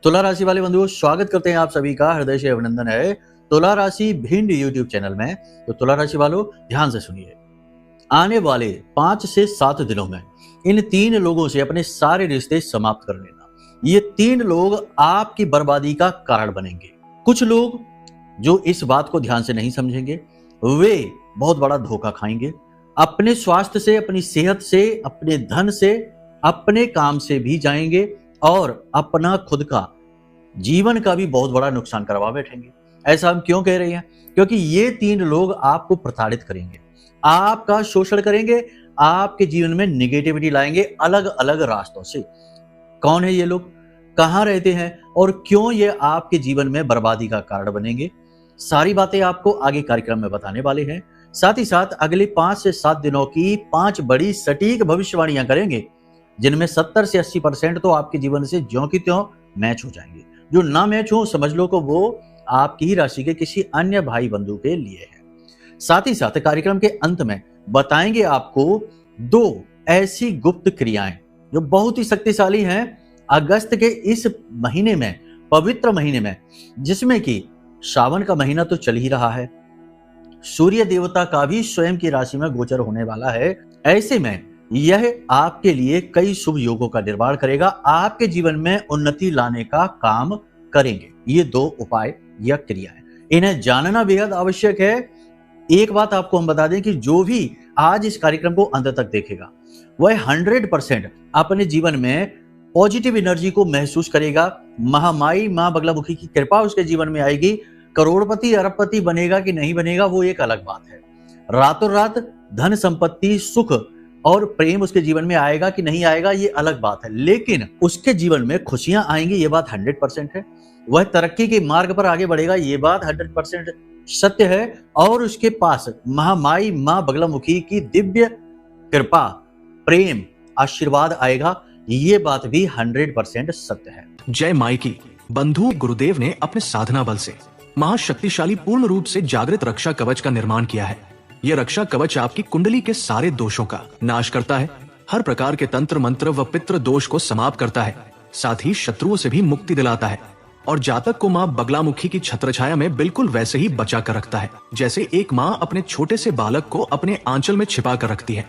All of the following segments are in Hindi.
तुला राशि वाले बंधुओं, स्वागत करते हैं आप सभी का हृदय से अभिनंदन है तुला राशि भिंड यूट्यूब चैनल में। तो तुला राशि वालों, ध्यान से सुनिए। आने वाले 5 से 7 दिनों में इन 3 लोगों से अपने सारे रिश्ते समाप्त कर लेना। ये 3 लोग आपकी बर्बादी का कारण बनेंगे। कुछ लोग जो इस बात को ध्यान से नहीं समझेंगे वे बहुत बड़ा धोखा खाएंगे। अपने स्वास्थ्य से, अपनी सेहत से, अपने धन से, अपने काम से भी जाएंगे और अपना खुद का जीवन का भी बहुत बड़ा नुकसान करवा बैठेंगे। ऐसा हम क्यों कह रहे हैं? क्योंकि ये 3 लोग आपको प्रताड़ित करेंगे, आपका शोषण करेंगे, आपके जीवन में निगेटिविटी लाएंगे अलग अलग रास्तों से। कौन है ये लोग, कहां रहते हैं और क्यों ये आपके जीवन में बर्बादी का कारण बनेंगे? सारी बातें आपको आगे कार्यक्रम में बताने वाले हैं। साथ ही साथ अगले 5 से 7 दिनों की 5 बड़ी सटीक भविष्यवाणियां करेंगे, जिनमें 70 से 80% तो आपके जीवन से ज्यों की त्यों मैच हो जाएंगे। जो ना मैच हो, समझ लो कि वो आपकी ही राशि के किसी अन्य भाई बंधु के लिए है। साथ ही साथ कार्यक्रम के अंत में बताएंगे आपको 2 ऐसी गुप्त क्रियाएं जो बहुत ही शक्तिशाली हैं अगस्त के इस महीने में, पवित्र महीने में, जिसमें कि श्रावण का महीना तो चल ही रहा है, सूर्य देवता का भी स्वयं की राशि में गोचर होने वाला है। ऐसे में यह आपके लिए कई शुभ योगों का निर्माण करेगा, आपके जीवन में उन्नति लाने का काम करेंगे। ये 2 उपाय या क्रियाएं, इन्हें जानना बेहद आवश्यक है। एक बात आपको हम बता दें कि जो भी आज इस कार्यक्रम को अंत तक देखेगा वह 100% अपने जीवन में पॉजिटिव एनर्जी को महसूस करेगा। महामाई मां बगलामुखी की कृपा उसके जीवन में आएगी। करोड़पति अरबपति बनेगा कि नहीं बनेगा वो एक अलग बात है। रातों रात धन संपत्ति, सुख और प्रेम उसके जीवन में आएगा कि नहीं आएगा ये अलग बात है, लेकिन उसके जीवन में खुशियां आएंगी ये बात 100% है। वह तरक्की के मार्ग पर आगे बढ़ेगा ये बात 100% सत्य है। और उसके पास महामाई मां बगलामुखी की दिव्य कृपा, प्रेम, आशीर्वाद आएगा ये बात भी 100% सत्य है। जय माई की। बंधु गुरुदेव ने अपने साधना बल से महाशक्तिशाली पूर्ण रूप से जागृत रक्षा कवच का निर्माण किया है। यह रक्षा कवच आपकी कुंडली के सारे दोषों का नाश करता है, हर प्रकार के तंत्र मंत्र व पितृ दोष को समाप्त करता है, साथ ही शत्रुओं से भी मुक्ति दिलाता है और जातक को माँ बगलामुखी की छत्रछाया में बिल्कुल वैसे ही बचा कर रखता है जैसे एक माँ अपने छोटे से बालक को अपने आंचल में छिपा कर रखती है।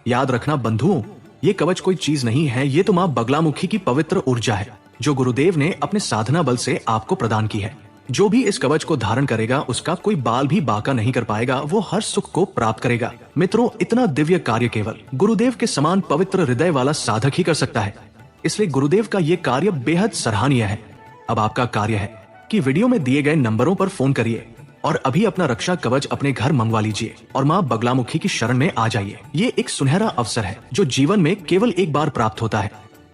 याद रखना बंधुओं, ये कवच कोई चीज नहीं है, ये तो माँ बगलामुखी की पवित्र ऊर्जा है जो गुरुदेव ने अपने साधना बल से आपको प्रदान की है। जो भी इस कवच को धारण करेगा उसका कोई बाल भी बाका नहीं कर पाएगा, वो हर सुख को प्राप्त करेगा। मित्रों, इतना दिव्य कार्य केवल गुरुदेव के समान पवित्र हृदय वाला साधक ही कर सकता है, इसलिए गुरुदेव का ये कार्य बेहद सराहनीय है। अब आपका कार्य है कि वीडियो में दिए गए नंबरों पर फोन करिए और अभी अपना रक्षा कवच अपने घर मंगवा लीजिए और माँ बगलामुखी की शरण में आ जाइए। ये एक सुनहरा अवसर है जो जीवन में केवल एक बार प्राप्त होता है,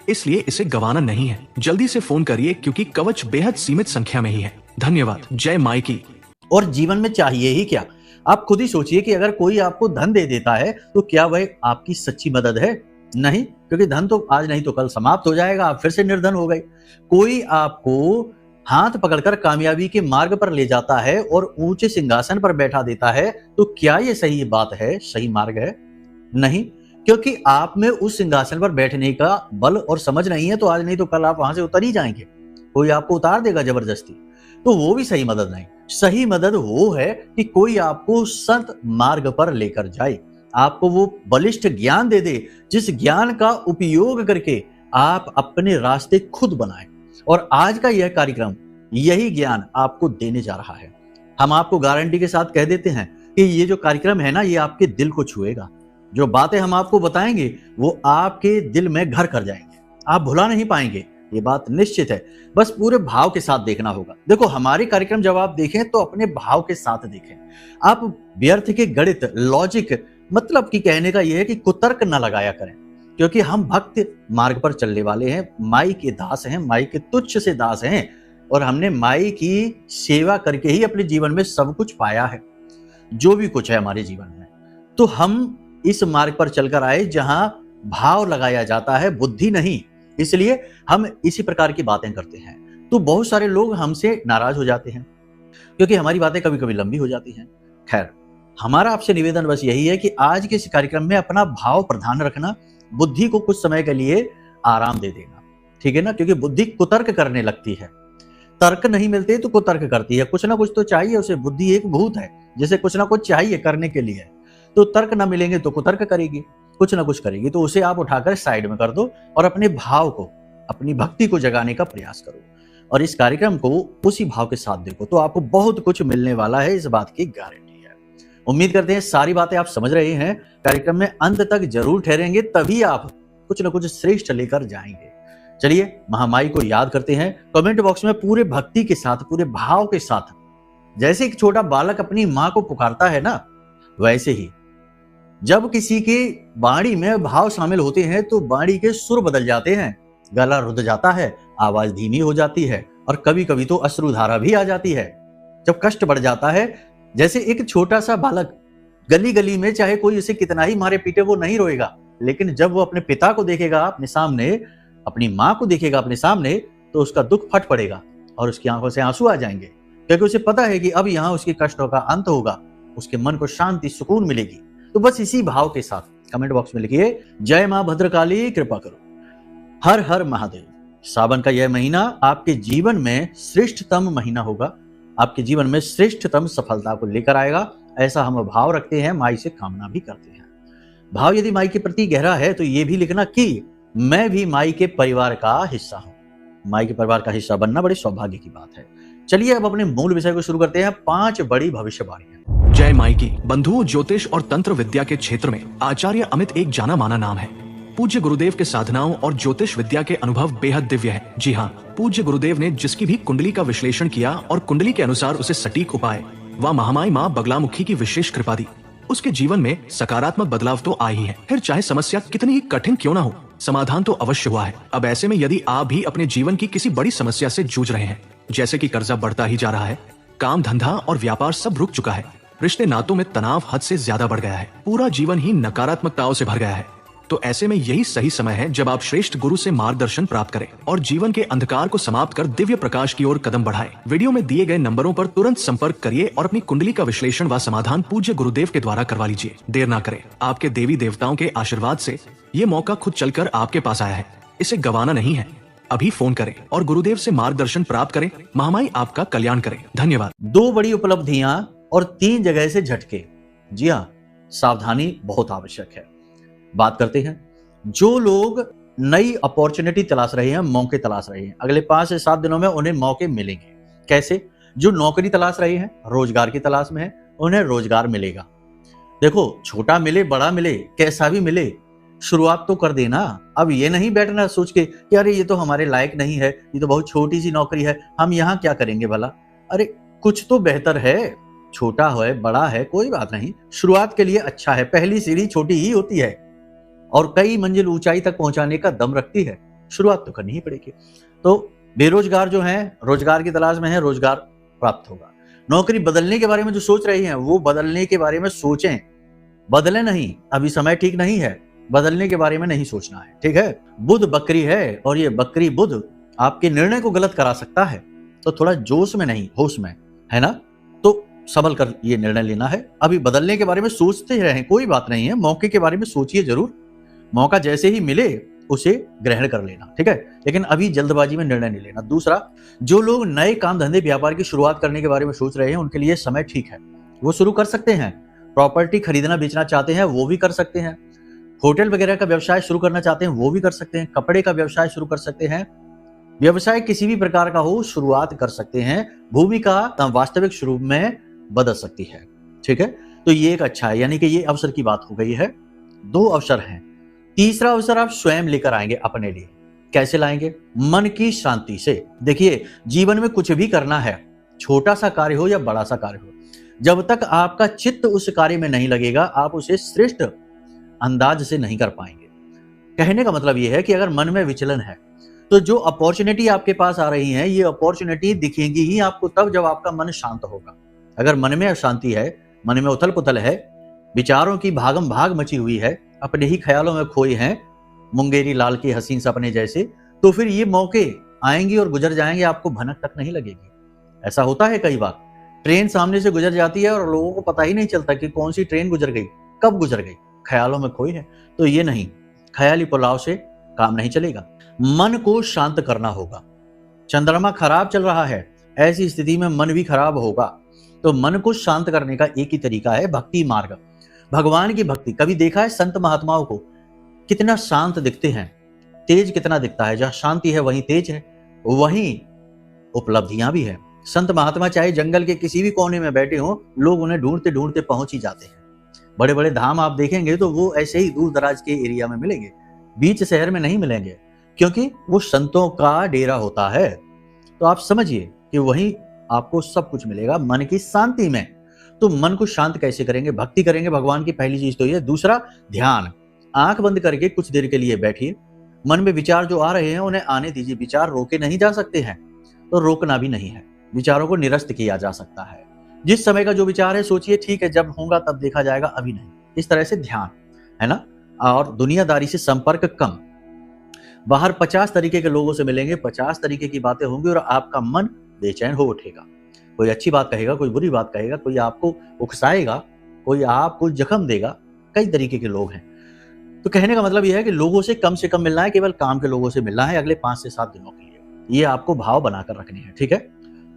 इसलिए इसे गंवाना नहीं है। जल्दी से फोन करिए क्योंकि कवच बेहद सीमित संख्या में ही है। धन्यवाद। जय माई की। और जीवन में चाहिए ही क्या? आप खुद ही सोचिए कि अगर कोई आपको धन दे देता है तो क्या वह आपकी सच्ची मदद है? नहीं, क्योंकि धन तो आज नहीं तो कल समाप्त हो जाएगा, आप फिर से निर्धन हो गए। कोई आपको हाथ पकड़कर कामयाबी के मार्ग पर ले जाता है और ऊंचे सिंहासन पर बैठा देता है, तो क्या ये सही बात है, सही मार्ग है? नहीं, क्योंकि आप में उस सिंहासन पर बैठने का बल और समझ नहीं है, तो आज नहीं तो कल आप वहां से उतर ही जाएंगे। कोई आपको उतार देगा जबरदस्ती, तो वो भी सही मदद नहीं। सही मदद वो है कि कोई आपको सत मार्ग पर लेकर जाए, आपको वो बलिष्ठ ज्ञान दे दे जिस ज्ञान का उपयोग करके आप अपने रास्ते खुद बनाएं। और आज का यह कार्यक्रम यही ज्ञान आपको देने जा रहा है। हम आपको गारंटी के साथ कह देते हैं कि ये जो कार्यक्रम है ना, ये आपके दिल को छुएगा। जो बातें हम आपको बताएंगे वो आपके दिल में घर कर जाएंगे, आप भुला नहीं पाएंगे, ये बात निश्चित है। बस पूरे भाव के साथ देखना होगा। देखो, हमारे कार्यक्रम जब आप देखें तो अपने भाव के साथ देखें। आप व्यर्थ के गणित, लॉजिक, मतलब कि कहने का यह है कि कुतर्क न लगाया करें, क्योंकि हम भक्त मार्ग पर चलने वाले हैं, माई के दास हैं, माई के तुच्छ से दास हैं और हमने माई की सेवा करके ही अपने जीवन में सब कुछ पाया है, जो भी कुछ है हमारे जीवन में। तो हम इस मार्ग पर चलकर आए जहां भाव लगाया जाता है, बुद्धि नहीं। इसलिए हम इसी प्रकार की बातें करते हैं। तो बहुत सारे लोग हमसे नाराज हो जाते हैं क्योंकि हमारी बातें कभी कभी लंबी हो जाती हैं। खैर, हमारा आपसे निवेदन बस यही है कि आज के इस कार्यक्रम में अपना भाव प्रधान रखना, बुद्धि को कुछ समय के लिए आराम दे देना। ठीक है ना, क्योंकि बुद्धि कुतर्क करने लगती है। तर्क नहीं मिलते तो कुतर्क करती है, कुछ ना कुछ तो चाहिए उसे। बुद्धि एक भूत है जिसे कुछ ना कुछ चाहिए करने के लिए, तो तर्क ना मिलेंगे तो कुतर्क करेगी, कुछ ना कुछ करेगी। तो उसे आप उठाकर साइड में कर दो और अपने भाव को, अपनी भक्ति को जगाने का प्रयास करो और इस कार्यक्रम को उसी भाव के साथ देखो, तो आपको बहुत कुछ मिलने वाला है, इस बात की गारंटी है। उम्मीद करते हैं सारी बातें आप समझ रहे हैं, कार्यक्रम में अंत तक जरूर ठहरेंगे, तभी आप कुछ ना कुछ श्रेष्ठ लेकर जाएंगे। चलिए महामाई को याद करते हैं। कमेंट बॉक्स में पूरे भक्ति के साथ, पूरे भाव के साथ, जैसे एक छोटा बालक अपनी मां को पुकारता है ना, वैसे ही जब किसी की वाणी में भाव शामिल होते हैं तो वाणी के सुर बदल जाते हैं, गला रुध जाता है, आवाज धीमी हो जाती है और कभी कभी तो अश्रुधारा भी आ जाती है। जब कष्ट बढ़ जाता है, जैसे एक छोटा सा बालक गली गली में चाहे कोई उसे कितना ही मारे पीटे वो नहीं रोएगा, लेकिन जब वो अपने पिता को देखेगा अपने सामने, अपनी माँ को देखेगा अपने सामने, तो उसका दुख फट पड़ेगा और उसकी आंखों से आंसू आ जाएंगे, क्योंकि उसे पता है कि अब यहाँ उसके कष्टों का अंत होगा, उसके मन को शांति सुकून मिलेगी। तो बस इसी भाव के साथ कमेंट बॉक्स में लिखिए, जय मां भद्रकाली कृपा करो, हर हर महादेव। सावन का यह महीना आपके जीवन में श्रेष्ठतम महीना होगा, आपके जीवन में श्रेष्ठतम सफलता को लेकर आएगा, ऐसा हम भाव रखते हैं, माई से कामना भी करते हैं। भाव यदि माई के प्रति गहरा है तो ये भी लिखना कि मैं भी माई के परिवार का हिस्सा हूं। माई के परिवार का हिस्सा बनना बड़े सौभाग्य की बात है। चलिए अब अपने मूल विषय को शुरू करते हैं, 5 बड़ी भविष्यवाणियां। जय माई की। बंधुओं, ज्योतिष और तंत्र विद्या के क्षेत्र में आचार्य अमित एक जाना माना नाम है। पूज्य गुरुदेव के साधनाओं और ज्योतिष विद्या के अनुभव बेहद दिव्य है। जी हाँ, पूज्य गुरुदेव ने जिसकी भी कुंडली का विश्लेषण किया और कुंडली के अनुसार उसे सटीक उपाय व महामाई माँ बगलामुखी की विशेष कृपा दी, उसके जीवन में सकारात्मक बदलाव तो आ ही है। फिर चाहे समस्या कितनी ही कठिन क्यों ना हो, समाधान तो अवश्य हुआ है। अब ऐसे में यदि आप भी अपने जीवन की किसी बड़ी समस्या से जूझ रहे हैं, जैसे कि कर्जा बढ़ता ही जा रहा है, काम धंधा और व्यापार सब रुक चुका है, रिश्ते नातों में तनाव हद से ज्यादा बढ़ गया है, पूरा जीवन ही नकारात्मकताओं से भर गया है, तो ऐसे में यही सही समय है जब आप श्रेष्ठ गुरु से मार्गदर्शन प्राप्त करें और जीवन के अंधकार को समाप्त कर दिव्य प्रकाश की ओर कदम बढ़ाएं। वीडियो में दिए गए नंबरों पर तुरंत संपर्क करिए और अपनी कुंडली का विश्लेषण व समाधान पूज्य गुरुदेव के द्वारा करवा लीजिए। देर ना करें, आपके देवी देवताओं के आशीर्वाद से ये मौका खुद चलकर आपके पास आया है, इसे गंवाना नहीं है। अभी फोन करें और गुरुदेव से मार्गदर्शन प्राप्त करें। महामाई आपका कल्याण करें। धन्यवाद। 2 बड़ी उपलब्धियां और 3 जगह से झटके। जी हाँ, सावधानी बहुत आवश्यक है। बात करते हैं जो लोग नई अपॉर्चुनिटी तलाश रहे हैं, मौके तलाश रहे हैं, अगले 5 से 7 दिनों में उन्हें मौके मिलेंगे। कैसे? जो नौकरी तलाश रहे हैं, रोजगार की तलाश में है, उन्हें रोजगार मिलेगा। देखो, छोटा मिले बड़ा मिले कैसा भी मिले, शुरुआत तो कर देना। अब ये नहीं बैठना सोच के कि अरे ये तो हमारे लायक नहीं है, ये तो बहुत छोटी सी नौकरी है, हम यहाँ क्या करेंगे भला। अरे कुछ तो बेहतर है, छोटा है बड़ा है कोई बात नहीं, शुरुआत के लिए अच्छा है। पहली सीढ़ी छोटी ही होती है और कई मंजिल ऊंचाई तक पहुंचाने का दम रखती है, शुरुआत तो करनी ही पड़ेगी। तो बेरोजगार जो हैं, रोजगार की तलाश में हैं, रोजगार प्राप्त होगा। नौकरी बदलने के बारे में जो सोच रही हैं, वो बदलने के बारे में सोचें, बदले नहीं, अभी समय ठीक नहीं है, बदलने के बारे में नहीं सोचना है, ठीक है। बुध बकरी है और ये बकरी बुध आपके निर्णय को गलत करा सकता है, तो थोड़ा जोश में नहीं होश में, है ना, तो संभल कर ये निर्णय लेना है। अभी बदलने के बारे में सोचते रहें, कोई बात नहीं है, मौके के बारे में सोचिए जरूर, मौका जैसे ही मिले उसे ग्रहण कर लेना, ठीक है, लेकिन अभी जल्दबाजी में निर्णय नहीं लेना। दूसरा, जो लोग नए काम धंधे व्यापार की शुरुआत करने के बारे में सोच रहे हैं, उनके लिए समय ठीक है, वो शुरू कर सकते हैं। प्रॉपर्टी खरीदना बेचना चाहते हैं वो भी कर सकते हैं, होटल वगैरह का व्यवसाय शुरू करना चाहते हैं वो भी कर सकते हैं, कपड़े का व्यवसाय शुरू कर सकते हैं, व्यवसाय किसी भी प्रकार का हो शुरुआत कर सकते हैं। भूमिका वास्तविक स्वरूप में बदल सकती है, ठीक है, तो ये एक अच्छा है, यानी कि ये अवसर की बात हो गई है। 2 अवसर हैं। तीसरा अवसर आप स्वयं लेकर आएंगे अपने लिए। कैसे लाएंगे? मन की शांति से। देखिए, जीवन में कुछ भी करना है, छोटा सा कार्य हो या बड़ा सा कार्य हो, जब तक आपका चित्त उस कार्य में नहीं लगेगा, आप उसे श्रेष्ठ अंदाज से नहीं कर पाएंगे। कहने का मतलब यह है कि अगर मन में विचलन है, तो जो अपॉर्चुनिटी आपके पास आ रही है, ये अपॉर्चुनिटी दिखेगी ही आपको तब जब आपका मन शांत होगा। अगर मन में अशांति है, मन में उथल पुथल है, विचारों की भागम भाग मची हुई है, अपने ही ख्यालों में खोए हैं, मुंगेरी लाल के हसीन सपने जैसे, तो फिर ये मौके आएंगे और गुजर जाएंगे, आपको भनक तक नहीं लगेगी। ऐसा होता है कई बार, ट्रेन सामने से गुजर जाती है और लोगों को पता ही नहीं चलता कि कौन सी ट्रेन गुजर गई, कब गुजर गई, ख्यालों में खोए हैं। तो ये नहीं, ख्याली पुलाव से काम नहीं चलेगा। मन को शांत करना होगा। चंद्रमा खराब चल रहा है, ऐसी स्थिति में मन भी खराब होगा। तो मन को शांत करने का एक ही तरीका है भक्ति मार्ग, भगवान की भक्ति। कभी देखा है संत महात्माओं को कितना शांत दिखते हैं, तेज कितना दिखता है। जहां शांति है वहीं तेज है, वहीं उपलब्धियां भी है। संत महात्मा चाहे जंगल के किसी भी कोने में बैठे हों, लोग उन्हें ढूंढते ढूंढते पहुंच ही जाते हैं। बड़े बड़े धाम आप देखेंगे तो वो ऐसे ही दूर दराज के एरिया में मिलेंगे, बीच शहर में नहीं मिलेंगे, क्योंकि वो संतों का डेरा होता है। तो आप समझिए कि वहीं आपको सब कुछ मिलेगा मन की शांति में। तो मन को शांत कैसे करेंगे? भक्ति करेंगे भगवान की, पहली चीज तो ये। दूसरा, ध्यान। आंख बंद करके कुछ देर के लिए बैठिए। मन में विचार जो आ रहे हैं उन्हें आने दीजिए। विचार रोके नहीं जा सकते हैं, तो रोकना भी नहीं है। विचारों को निरस्त किया जा सकता है। जिस समय का जो विचार है सोचिए, ठीक है जब होगा तब देखा जाएगा, अभी नहीं। इस तरह से ध्यान, है ना। और दुनियादारी से संपर्क कम। बाहर 50 तरीके के लोगों से मिलेंगे, 50 तरीके की बातें होंगी और आपका मन बेचैन हो उठेगा। कोई अच्छी बात कहेगा, कोई बुरी बात कहेगा, कोई आपको उकसाएगा, कोई आपको जख्म देगा। कई तरीके के लोग हैं। तो कहने का मतलब यह है कि लोगों से कम मिलना है, केवल काम के लोगों से मिलना है अगले 5 से 7 दिनों के लिए। ये आपको भाव बनाकर रखने हैं, ठीक है।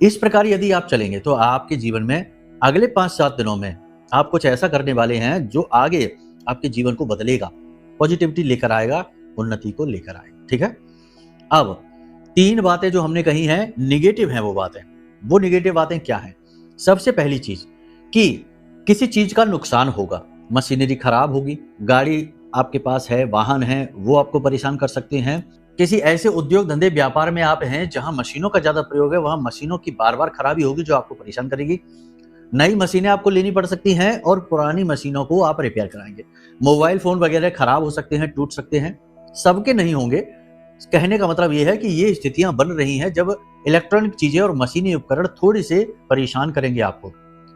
इस प्रकार यदि आप चलेंगे तो आपके जीवन में अगले 5-7 दिनों में आप कुछ ऐसा करने वाले हैं जो आगे आपके जीवन को बदलेगा, पॉजिटिविटी लेकर आएगा, उन्नति को लेकर आएगा, ठीक है। अब 3 बातें जो हमने कही हैं निगेटिव हैं, वो बातें, वो निगेटिव बातें क्या हैं? सबसे पहली चीज कि किसी चीज का नुकसान होगा, मशीनरी खराब होगी, गाड़ी आपके पास है, वाहन है, वो आपको परेशान कर सकते हैं। किसी ऐसे उद्योग धंधे व्यापार में आप हैं जहां मशीनों का ज्यादा प्रयोग है, वहां मशीनों की बार बार खराबी होगी जो आपको परेशान करेगी। नई मशीनें आपको लेनी पड़ सकती हैं और पुरानी मशीनों को आप रिपेयर कराएंगे। मोबाइल फोन वगैरह खराब हो सकते हैं, टूट सकते हैं, सबके नहीं होंगे। कहने का मतलब यह है कि ये स्थितियां बन रही हैं जब इलेक्ट्रॉनिक चीजें और मशीनी उपकरण थोड़े से परेशान करेंगे, आपको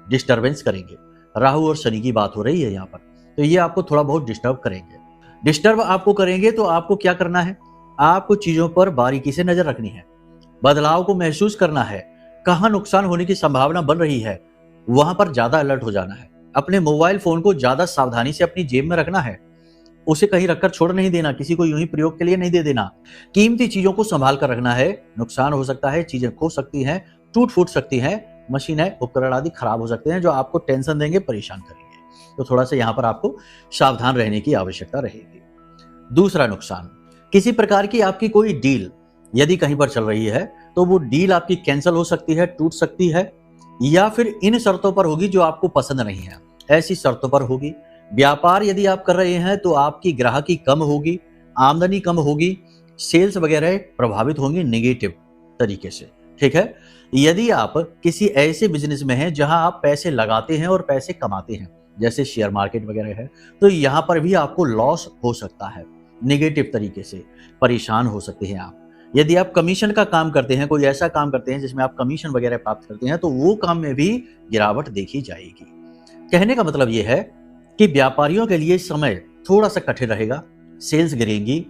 डिस्टर्बेंस करेंगे। राहु और शनि की बात हो रही है यहाँ पर, तो ये आपको थोड़ा बहुत डिस्टर्ब करेंगे। डिस्टर्ब आपको करेंगे तो आपको क्या करना है? आपको चीजों पर बारीकी से नजर रखनी है, बदलाव को महसूस करना है। कहां नुकसान होने की संभावना बन रही है वहां पर ज्यादा अलर्ट हो जाना है। अपने मोबाइल फोन को ज्यादा सावधानी से अपनी जेब में रखना है, उसे कहीं रखकर छोड़ नहीं देना, किसी को यूं ही प्रयोग के लिए नहीं दे देना। कीमती चीजों को संभाल कर रखना है। नुकसान हो सकता है, चीजें खो सकती हैं, टूट फूट सकती हैं, मशीनें उपकरण आदि खराब हो सकते हैं जो आपको टेंशन देंगे, परेशान करेंगे। तो थोड़ा सा यहाँ पर आपको सावधान रहने की आवश्यकता रहेगी। दूसरा नुकसान, किसी प्रकार की आपकी कोई डील यदि कहीं पर चल रही है तो वो डील आपकी कैंसिल हो सकती है, टूट सकती है, या फिर इन शर्तों पर होगी जो आपको पसंद नहीं है, ऐसी शर्तों पर होगी। व्यापार यदि आप कर रहे हैं तो आपकी ग्राहकी कम होगी, आमदनी कम होगी, सेल्स वगैरह प्रभावित होंगी नेगेटिव तरीके से, ठीक है। यदि आप किसी ऐसे बिजनेस में हैं जहां आप पैसे लगाते हैं और पैसे कमाते हैं, जैसे शेयर मार्केट वगैरह है, तो यहां पर भी आपको लॉस हो सकता है, नेगेटिव तरीके से परेशान हो सकते हैं आप। यदि आप कमीशन का काम करते हैं, कोई ऐसा काम करते हैं जिसमें आप कमीशन वगैरह प्राप्त करते हैं, तो वो काम में भी गिरावट देखी जाएगी। कहने का मतलब यह है कि व्यापारियों के लिए समय थोड़ा सा कठिन रहेगा, सेल्स गिरेंगी,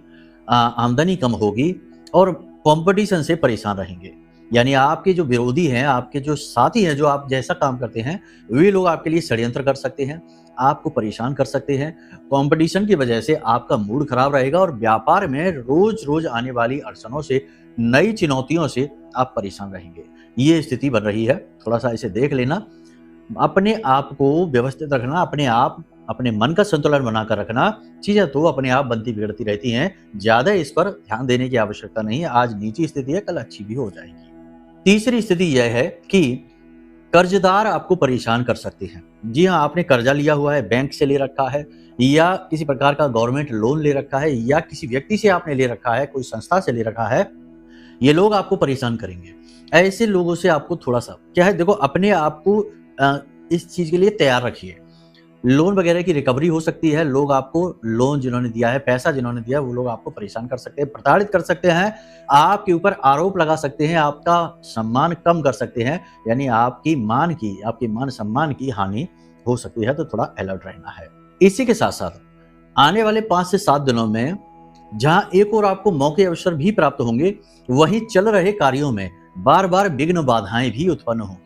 आमदनी कम होगी और कंपटीशन से परेशान रहेंगे। यानी आपके जो विरोधी हैं, आपके जो साथी हैं, जो आप जैसा काम करते हैं, वे लोग आपके लिए षड्यंत्र कर सकते हैं, आपको परेशान कर सकते हैं। कंपटीशन की वजह से आपका मूड खराब रहेगा और व्यापार में रोज रोज आने वाली अड़चनों से, नई चुनौतियों से आप परेशान रहेंगे। ये स्थिति बन रही है, थोड़ा सा इसे देख लेना। अपने आप को व्यवस्थित रखना, अपने मन का संतुलन बनाकर रखना। चीजें तो अपने आप बनती बिगड़ती रहती हैं, ज्यादा इस पर ध्यान देने की आवश्यकता नहीं है। आज नीची स्थिति है, कल अच्छी भी हो जाएगी। तीसरी स्थिति यह है कि कर्जदार आपको परेशान कर सकते हैं। जी हाँ, आपने कर्जा लिया हुआ है, बैंक से ले रखा है या किसी प्रकार का गवर्नमेंट लोन ले रखा है या किसी व्यक्ति से आपने ले रखा है, कोई संस्था से ले रखा है, ये लोग आपको परेशान करेंगे। ऐसे लोगों से आपको थोड़ा सा क्या है, देखो अपने आप को इस चीज के लिए तैयार रखिए। लोन वगैरह की रिकवरी हो सकती है, लोग आपको लोन जिन्होंने दिया है, पैसा जिन्होंने दिया है, वो लोग आपको परेशान कर सकते हैं, प्रताड़ित कर सकते हैं, आपके ऊपर आरोप लगा सकते हैं, आपका सम्मान कम कर सकते हैं, यानी आपके मान सम्मान की हानि हो सकती है। तो थोड़ा अलर्ट रहना है। इसी के साथ साथ आने वाले 5 से 7 दिनों में जहां एक और आपको मौके अवसर भी प्राप्त होंगे, वहीं चल रहे कार्यों में बार बार विघ्न बाधाएं भी उत्पन्न होंगी,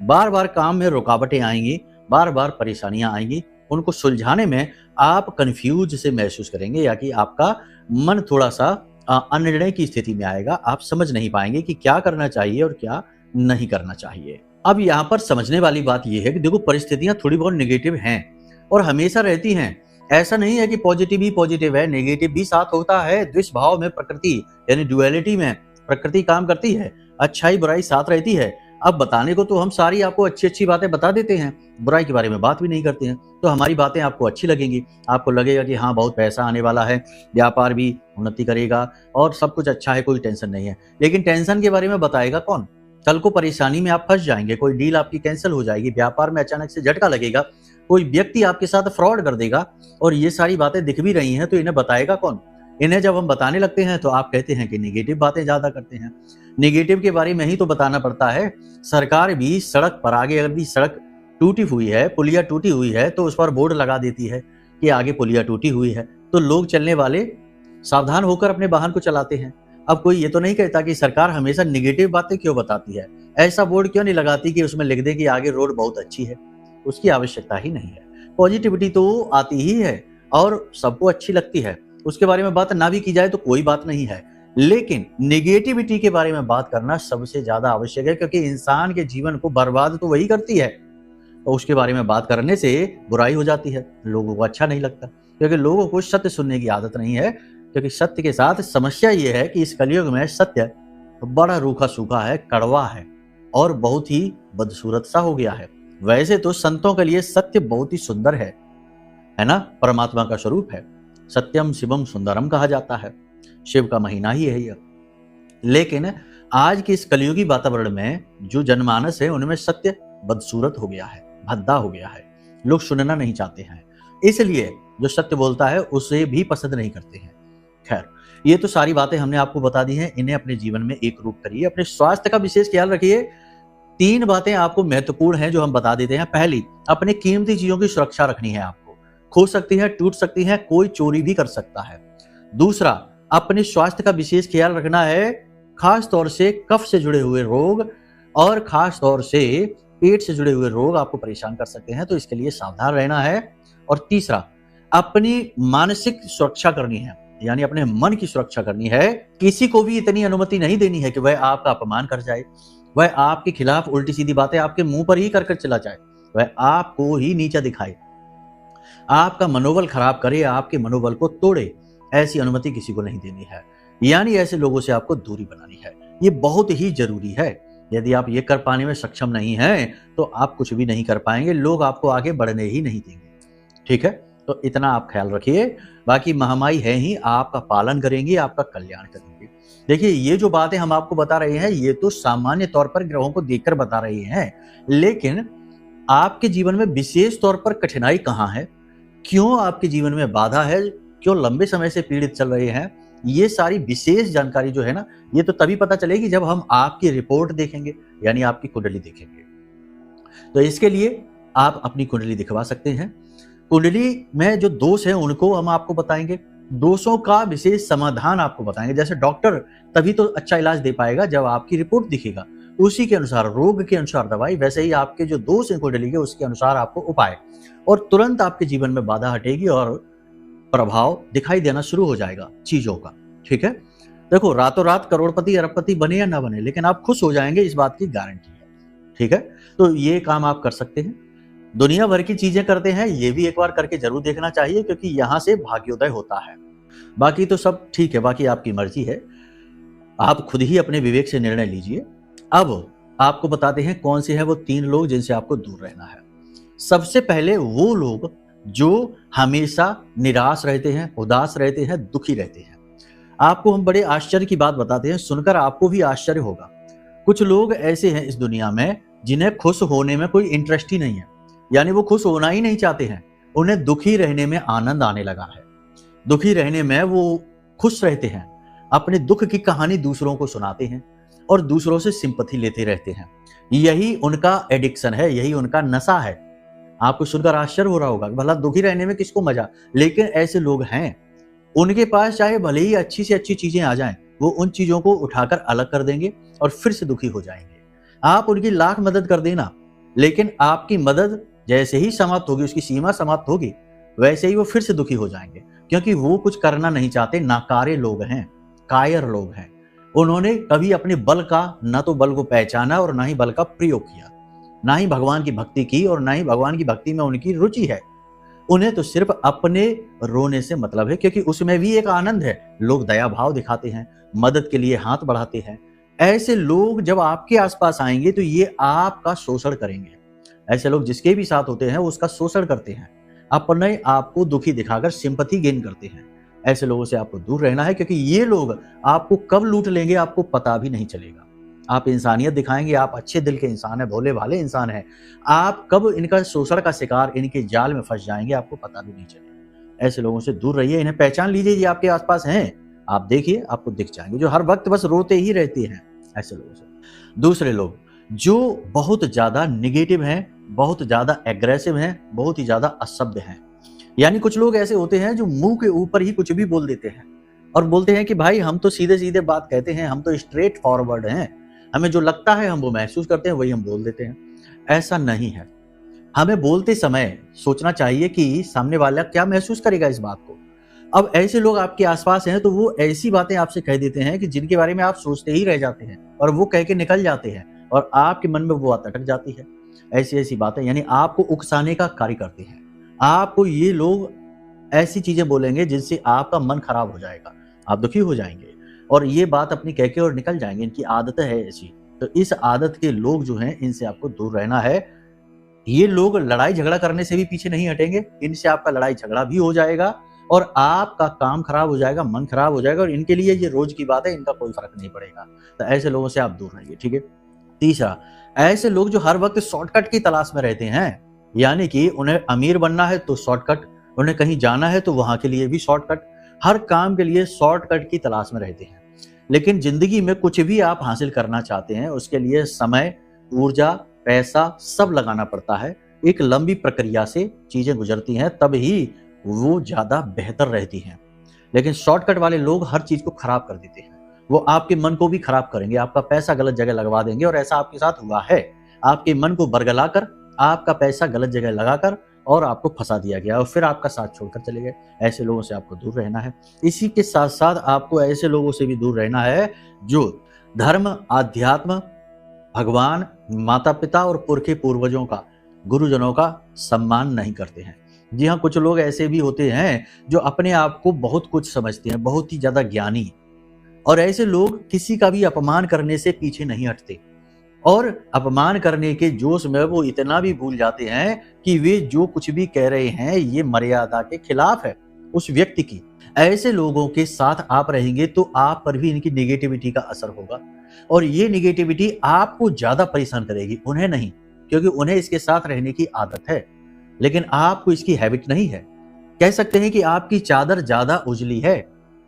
बार बार काम में रुकावटें आएंगी, बार बार परेशानियां आएंगी। उनको सुलझाने में आप कंफ्यूज से महसूस करेंगे या कि आपका मन थोड़ा सा अनिर्णय की स्थिति में आएगा। आप समझ नहीं पाएंगे कि क्या करना चाहिए और क्या नहीं करना चाहिए। अब यहाँ पर समझने वाली बात यह है कि देखो, परिस्थितियां थोड़ी बहुत नेगेटिव हैं और हमेशा रहती हैं। ऐसा नहीं है कि पॉजिटिव ही पॉजिटिव है, नेगेटिव भी साथ होता है। द्विश भाव में प्रकृति यानी ड्युअलिटी में प्रकृति काम करती है, अच्छाई बुराई साथ रहती है। अब बताने को तो हम सारी आपको अच्छी अच्छी बातें बता देते हैं, बुराई के बारे में बात भी नहीं करते हैं। तो हमारी बातें आपको अच्छी लगेंगी, आपको लगेगा कि हाँ, बहुत पैसा आने वाला है, व्यापार भी उन्नति करेगा और सब कुछ अच्छा है, कोई टेंशन नहीं है। लेकिन टेंशन के बारे में बताएगा कौन? कल को परेशानी में आप फंस जाएंगे, कोई डील आपकी कैंसिल हो जाएगी, व्यापार में अचानक से झटका लगेगा, कोई व्यक्ति आपके साथ फ्रॉड कर देगा और ये सारी बातें दिख भी रही हैं, तो इन्हें बताएगा कौन? इन्हें जब हम बताने लगते हैं तो आप कहते हैं कि नेगेटिव बातें ज्यादा करते हैं। नेगेटिव के बारे में ही तो बताना पड़ता है। सरकार भी सड़क पर आगे अगर भी सड़क टूटी हुई है, पुलिया टूटी हुई है, तो उस पर बोर्ड लगा देती है कि आगे पुलिया टूटी हुई है, तो लोग चलने वाले सावधान होकर अपने वाहन को चलाते हैं। अब कोई ये तो नहीं कहता कि सरकार हमेशा नेगेटिव बातें क्यों बताती है, ऐसा बोर्ड क्यों नहीं लगाती कि उसमें लिख दे कि आगे रोड बहुत अच्छी है। उसकी आवश्यकता ही नहीं है। पॉजिटिविटी तो आती ही है और सबको अच्छी लगती है, उसके बारे में बात ना भी की जाए तो कोई बात नहीं है। लेकिन नेगेटिविटी के बारे में बात करना सबसे ज्यादा आवश्यक है, क्योंकि इंसान के जीवन को बर्बाद तो वही करती है और उसके बारे में बात करने से बुराई हो जाती है, लोगों को अच्छा नहीं लगता, क्योंकि लोगों को सत्य सुनने की आदत नहीं है। क्योंकि सत्य के साथ समस्या ये है कि इस कलयुग में सत्य बड़ा रूखा सूखा है, कड़वा है और बहुत ही बदसूरत सा हो गया है। वैसे तो संतों के लिए सत्य बहुत ही सुंदर है ना, परमात्मा का स्वरूप है। सत्यम शिवम सुंदरम कहा जाता है, शिव का महीना ही है यह। लेकिन आज के इस कलयुगी वातावरण में जो जनमानस है उनमें सत्य बदसूरत हो गया है, भद्दा हो गया है, लोग सुनना नहीं चाहते हैं, इसलिए जो सत्य बोलता है उसे भी पसंद नहीं करते हैं। खैर, ये तो सारी बातें हमने आपको बता दी हैं, इन्हें अपने जीवन में एक रूप करिए, अपने स्वास्थ्य का विशेष ख्याल रखिए। 3 बातें आपको महत्वपूर्ण हैं जो हम बता देते हैं। पहली, अपने कीमती चीजों की सुरक्षा रखनी है। आपको खो सकती है, टूट सकती है, कोई चोरी भी कर सकता है। दूसरा, अपने स्वास्थ्य का विशेष ख्याल रखना है, खास तौर से कफ से जुड़े हुए रोग और खास तौर से पेट से जुड़े हुए रोग आपको परेशान कर सकते हैं, तो इसके लिए सावधान रहना है। और तीसरा, अपनी मानसिक सुरक्षा करनी है, यानी अपने मन की सुरक्षा करनी है। किसी को भी इतनी अनुमति नहीं देनी है कि वह आपका अपमान कर जाए, वह आपके खिलाफ उल्टी सीधी बातें आपके मुंह पर ही कर चला जाए, वह आपको ही नीचा दिखाए, आपका मनोबल खराब करे, आपके मनोबल को तोड़े। ऐसी अनुमति किसी को नहीं देनी है, यानी ऐसे लोगों से आपको दूरी बनानी है। ये बहुत ही जरूरी है। यदि आप ये कर पाने में सक्षम नहीं हैं तो आप कुछ भी नहीं कर पाएंगे, लोग आपको आगे बढ़ने ही नहीं देंगे। ठीक है, तो इतना आप ख्याल रखिए। बाकी महामाई है ही, आपका पालन करेंगी, आपका कल्याण करेंगे। देखिए, ये जो बातें हम आपको बता रहे हैं ये तो सामान्य तौर पर ग्रहों को देखकर बता रहे हैं, लेकिन आपके जीवन में विशेष तौर पर कठिनाई कहाँ है, क्यों आपके जीवन में बाधा है, क्यों लंबे समय से पीड़ित चल रहे हैं, ये सारी विशेष जानकारी जो है ना, ये तो तभी पता चलेगी जब हम आपकी रिपोर्ट देखेंगे, यानी आपकी कुंडली देखेंगे। तो इसके लिए आप अपनी कुंडली दिखवा सकते हैं। कुंडली में जो दोष है उनको हम आपको बताएंगे, दोषों का विशेष समाधान आपको बताएंगे। जैसे डॉक्टर तभी तो अच्छा इलाज दे पाएगा जब आपकी रिपोर्ट दिखेगा, उसी के अनुसार रोग के अनुसार दवाई, वैसे ही आपके जो दोष हैं कुंडली के उसके अनुसार आपको उपाय, और तुरंत आपके जीवन में बाधा हटेगी और प्रभाव दिखाई देना शुरू हो जाएगा चीजों का। ठीक है, देखो, रातों रात करोड़पति अरबपति बने या ना बने, लेकिन आप खुश हो जाएंगे, इस बात की गारंटी है। ठीक है, तो ये काम आप कर सकते हैं। दुनिया भर की चीजें करते हैं, ये भी एक बार करके जरूर देखना चाहिए, क्योंकि यहां से भाग्योदय होता है। बाकी तो सब ठीक है, बाकी आपकी मर्जी है, आप खुद ही अपने विवेक से निर्णय लीजिए। अब आपको बताते हैं कौन से हैं वो 3 लोग जिनसे आपको दूर रहना है। सबसे पहले वो लोग जो हमेशा निराश रहते हैं, उदास रहते हैं, दुखी रहते हैं। आपको हम बड़े आश्चर्य की बात बताते हैं, सुनकर आपको भी आश्चर्य होगा। कुछ लोग ऐसे हैं इस दुनिया में जिन्हें खुश होने में कोई इंटरेस्ट ही नहीं है, यानी वो खुश होना ही नहीं चाहते हैं, उन्हें दुखी रहने में आनंद आने लगा है। दुखी रहने में वो खुश रहते हैं, अपने दुख की कहानी दूसरों को सुनाते हैं और दूसरों से सिंपैथी लेते रहते हैं। यही उनका एडिक्शन है, यही उनका नशा है। आपको सुनकर आश्चर्य हो रहा होगा, भला दुखी रहने में किसको मजा, लेकिन ऐसे लोग हैं। उनके पास चाहे भले ही अच्छी से अच्छी चीजें आ जाएं, वो उन चीजों को उठाकर अलग कर देंगे और फिर से दुखी हो जाएंगे। आप उनकी लाख मदद कर देना, लेकिन आपकी मदद जैसे ही समाप्त होगी, उसकी सीमा समाप्त होगी, वैसे ही वो फिर से दुखी हो जाएंगे, क्योंकि वो कुछ करना नहीं चाहते, नाकारे लोग हैं, कायर लोग हैं। उन्होंने कभी अपने बल का ना तो बल को पहचाना और ना ही बल का प्रयोग किया, ना ही भगवान की भक्ति की और ना ही भगवान की भक्ति में उनकी रुचि है। उन्हें तो सिर्फ अपने रोने से मतलब है, क्योंकि उसमें भी एक आनंद है। लोग दया भाव दिखाते हैं, मदद के लिए हाथ बढ़ाते हैं। ऐसे लोग जब आपके आसपास आएंगे तो ये आपका शोषण करेंगे। ऐसे लोग जिसके भी साथ होते हैं वो उसका शोषण करते हैं, अपने आप को दुखी दिखाकर सिंपैथी गेन करते हैं। ऐसे लोगों से आपको दूर रहना है, क्योंकि ये लोग आपको कब लूट लेंगे आपको पता भी नहीं चलेगा। आप इंसानियत दिखाएंगे, आप अच्छे दिल के इंसान हैं, भोले भाले इंसान हैं, आप कब इनका शोषण का शिकार, इनके जाल में फंस जाएंगे आपको पता भी नहीं चलेगा। ऐसे लोगों से दूर रहिए, इन्हें पहचान लीजिए, ये आपके आसपास हैं, आप देखिए आपको दिख जाएंगे, जो हर वक्त बस रोते ही रहते हैं। ऐसे लोगों से दूसरे लोग जो बहुत ज्यादा निगेटिव हैं, बहुत ज्यादा एग्रेसिव हैं, बहुत ही ज्यादा असभ्य हैं। यानी कुछ लोग ऐसे होते हैं जो मुंह के ऊपर ही कुछ भी बोल देते हैं और बोलते हैं कि भाई हम तो सीधे सीधे बात कहते हैं, हम तो स्ट्रेट फॉरवर्ड हैं, हमें जो लगता है हम वो महसूस करते हैं, वही हम बोल देते हैं। ऐसा नहीं है। हमें बोलते समय सोचना चाहिए कि सामने वाला क्या महसूस करेगा इस बात को। अब ऐसे लोग आपके आसपास हैं तो वो ऐसी बातें आपसे कह देते हैं कि जिनके बारे में आप सोचते ही रह जाते हैं और वो कह के निकल जाते हैं और आपके मन में वो अटक जाती है। ऐसी ऐसी बातें यानी आपको उकसाने का कार्य करते हैं। आपको ये लोग ऐसी चीजें बोलेंगे जिनसे आपका मन खराब हो जाएगा, आप दुखी हो जाएंगे और ये बात अपनी कह के और निकल जाएंगे। इनकी आदत है ऐसी। तो इस आदत के लोग जो हैं इनसे आपको दूर रहना है। ये लोग लड़ाई झगड़ा करने से भी पीछे नहीं हटेंगे, इनसे आपका लड़ाई झगड़ा भी हो जाएगा और आपका काम खराब हो जाएगा, मन खराब हो जाएगा और इनके लिए ये रोज की बात है, इनका कोई फर्क नहीं पड़ेगा। तो ऐसे लोगों से आप दूर रहिए, ठीक है। तीसरा, ऐसे लोग जो हर वक्त शॉर्टकट की तलाश में रहते हैं, यानी कि उन्हें अमीर बनना है तो शॉर्टकट, उन्हें कहीं जाना है तो वहां के लिए भी शॉर्टकट, हर काम के लिए शॉर्टकट की तलाश में रहते हैं। लेकिन जिंदगी में कुछ भी आप हासिल करना चाहते हैं उसके लिए समय, ऊर्जा, पैसा सब लगाना पड़ता है। एक लंबी प्रक्रिया से चीजें गुजरती हैं, तब ही वो ज्यादा बेहतर रहती हैं। लेकिन शॉर्टकट वाले लोग हर चीज को खराब कर देते हैं। वो आपके मन को भी खराब करेंगे, आपका पैसा गलत जगह लगवा देंगे और ऐसा आपके साथ हुआ है। आपके मन को बरगलाकर, आपका पैसा गलत जगह लगाकर और आपको फंसा दिया गया और फिर आपका साथ छोड़कर चले गए। ऐसे लोगों से आपको दूर रहना है। इसी के साथ साथ आपको ऐसे लोगों से भी दूर रहना है जो धर्म, आध्यात्म, भगवान, माता पिता और पुरखे पूर्वजों का, गुरुजनों का सम्मान नहीं करते हैं। जी हाँ, कुछ लोग ऐसे भी होते हैं जो अपने आप को बहुत कुछ समझते हैं, बहुत ही ज्यादा ज्ञानी, और ऐसे लोग किसी का भी अपमान करने से पीछे नहीं हटते और अपमान करने के जोश में वो इतना भी भूल जाते हैं कि वे जो कुछ भी कह रहे हैं ये मर्यादा के खिलाफ है उस व्यक्ति की। ऐसे लोगों के साथ आप रहेंगे तो आप पर भी इनकी नेगेटिविटी का असर होगा और ये नेगेटिविटी आपको ज्यादा परेशान करेगी, उन्हें नहीं, क्योंकि उन्हें इसके साथ रहने की आदत है लेकिन आपको इसकी हैबिट नहीं है। कह सकते हैं कि आपकी चादर ज्यादा उजली है,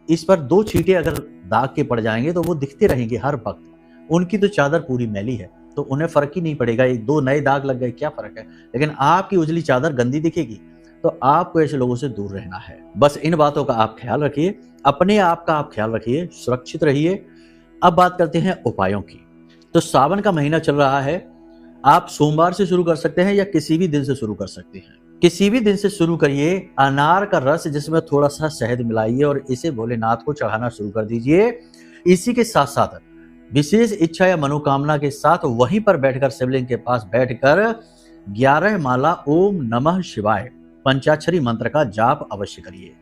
इस पर 2 छींटे अगर दाग के पड़ जाएंगे तो वो दिखते रहेंगे हर वक्त। उनकी तो चादर पूरी मैली है तो उन्हें फर्क ही नहीं पड़ेगा, 1-2 नए दाग लग गए क्या फर्क है। लेकिन आपकी उजली चादर गंदी दिखेगी तो आपको ऐसे लोगों से दूर रहना है। बस इन बातों का आप ख्याल रखिए, अपने आप का आप ख्याल रखिए, सुरक्षित रहिए। अब बात करते हैं उपायों की। तो सावन का महीना चल रहा है, आप सोमवार से शुरू कर सकते हैं या किसी भी दिन से शुरू कर सकते हैं। किसी भी दिन से शुरू करिए। अनार का रस जिसमें थोड़ा सा शहद मिलाइए और इसे भोलेनाथ को चढ़ाना शुरू कर दीजिए। इसी के साथ साथ विशेष इच्छा या मनोकामना के साथ वहीं पर बैठकर, शिवलिंग के पास बैठकर 11 माला ओम नमः शिवाय पंचाक्षरी मंत्र का जाप अवश्य करिए।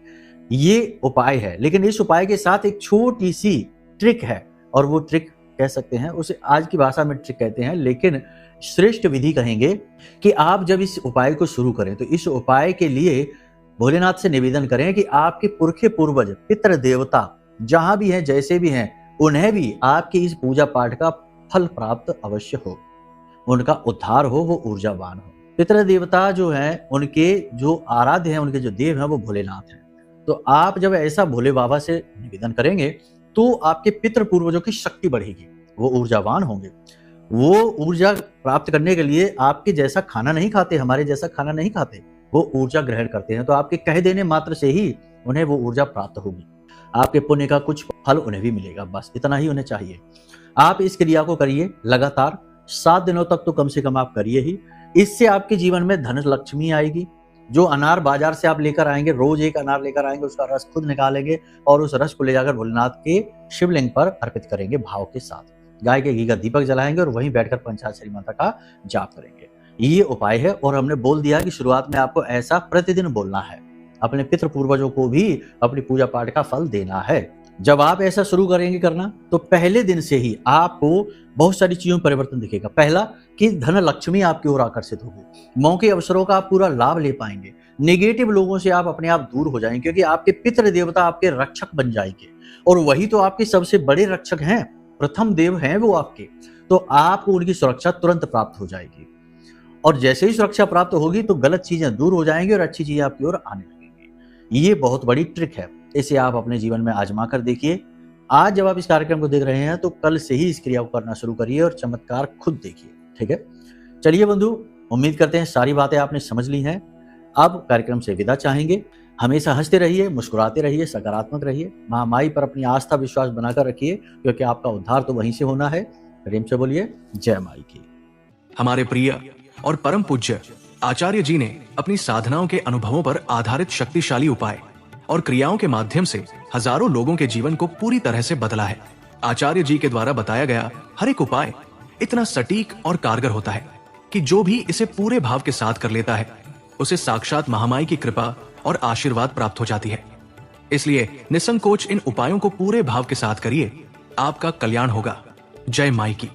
ये उपाय है, लेकिन इस उपाय के साथ एक छोटी सी ट्रिक है और वो ट्रिक कह सकते हैं, उसे आज की भाषा में ट्रिक कहते हैं, लेकिन श्रेष्ठ विधि कहेंगे कि आप जब इस उपाय को शुरू करें तो इस उपाय के लिए भोलेनाथ से निवेदन करें कि आपके पुरखे पूर्वज, पितृ देवता जहां भी हैं, जैसे भी हैं, उन्हें भी आपकी इस पूजा पाठ का फल प्राप्त अवश्य हो, उनका उद्धार हो, वो ऊर्जावान हो। पितृ देवता जो हैं, उनके जो आराध्य हैं, उनके जो देव हैं वो भोलेनाथ हैं। तो आप जब ऐसा भोले बाबा से निवेदन करेंगे तो आपके पितृ पूर्वजों की शक्ति बढ़ेगी, वो ऊर्जावान होंगे। वो ऊर्जा प्राप्त करने के लिए आपके जैसा खाना नहीं खाते, हमारे जैसा खाना नहीं खाते, वो ऊर्जा ग्रहण करते हैं। तो आपके कह देने मात्र से ही उन्हें वो ऊर्जा प्राप्त होगी, आपके पुण्य का कुछ फल उन्हें भी मिलेगा। बस इतना ही उन्हें चाहिए। आप इस क्रिया को करिए लगातार 7 दिनों तक तो कम से कम आप करिए ही। इससे आपके जीवन में धन लक्ष्मी आएगी, जो अनार बाजार से आप लेकर आएंगे, रोज एक अनार लेकर आएंगे, उसका रस खुद निकालेंगे और उस रस को ले जाकर भोलेनाथ के शिवलिंग पर अर्पित करेंगे भाव के साथ। गाय के घी का दीपक जलाएंगे और वहीं बैठकर पंचाक्षरी मंत्र का जाप करेंगे। ये उपाय है और हमने बोल दिया कि शुरुआत में आपको ऐसा प्रतिदिन बोलना है। अपने पितृ पूर्वजों को भी अपनी पूजा पाठ का फल देना है। जब आप ऐसा शुरू करेंगे करना तो पहले दिन से ही आपको बहुत सारी चीजों में परिवर्तन दिखेगा। पहला कि धन लक्ष्मी आपकी ओर आकर्षित होगी, मौके अवसरों का आप पूरा लाभ ले पाएंगे, नेगेटिव लोगों से आप अपने आप दूर हो जाएंगे क्योंकि आपके पितृ देवता आपके रक्षक बन जाएंगे और वही तो आपके सबसे बड़े रक्षक हैं, प्रथम देव हैं वो आपके। तो आपको उनकी सुरक्षा तुरंत प्राप्त हो जाएगी और जैसे ही सुरक्षा प्राप्त होगी तो गलत चीजें दूर हो जाएंगी और अच्छी चीजें आपकी ओर आने लगेंगी। ये बहुत बड़ी ट्रिक है, इसे आप अपने जीवन में आजमा कर देखिए। आज जब आप इस कार्यक्रम को देख रहे हैं तो कल से ही इस क्रिया को करना शुरू करिए और चमत्कार खुद देखिए। ठीक है, चलिए बंधु, उम्मीद करते हैं सारी बातें आपने समझ ली हैं। अब कार्यक्रम से विदा चाहेंगे। हमेशा हंसते रहिए, मुस्कुराते रहिए, सकारात्मक रहिए, महामाई पर अपनी आस्था विश्वास बनाकर रखिए क्योंकि आपका उद्धार तो वहीं से होना है। प्रेम से बोलिए जय माई की। हमारे प्रिय और परम पूज्य आचार्य जी ने अपनी साधनाओं के अनुभवों पर आधारित शक्तिशाली उपाय और क्रियाओं के माध्यम से हजारों लोगों के जीवन को पूरी तरह से बदला है। आचार्य जी के द्वारा बताया गया हर एक उपाय इतना सटीक और कारगर होता है कि जो भी इसे पूरे भाव के साथ कर लेता है उसे साक्षात महामाई की कृपा और आशीर्वाद प्राप्त हो जाती है। इसलिए निसंकोच इन उपायों को पूरे भाव के साथ करिए, आपका कल्याण होगा। जय माई की।